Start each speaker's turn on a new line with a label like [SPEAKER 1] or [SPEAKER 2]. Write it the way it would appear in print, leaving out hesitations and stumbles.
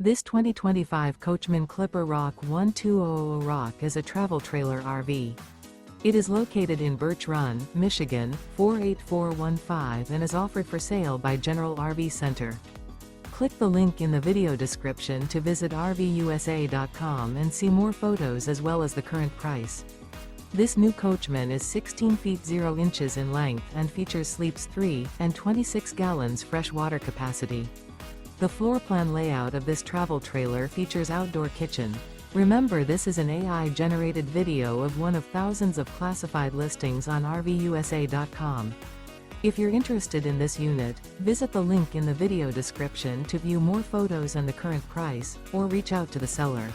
[SPEAKER 1] This 2025 Coachmen Clipper ROK 1200 ROK is a travel trailer RV. It is located in Birch Run, Michigan, 48415 and is offered for sale by General RV Center. Click the link in the video description to visit RVUSA.com and see more photos as well as the current price. This new Coachmen is 16 feet 0 inches in length and features sleeps 3 and 26 gallons fresh water capacity. The floor plan layout of this travel trailer features outdoor kitchen. Remember, this is an AI-generated video of one of thousands of classified listings on RVUSA.com. If you're interested in this unit, visit the link in the video description to view more photos and the current price, or reach out to the seller.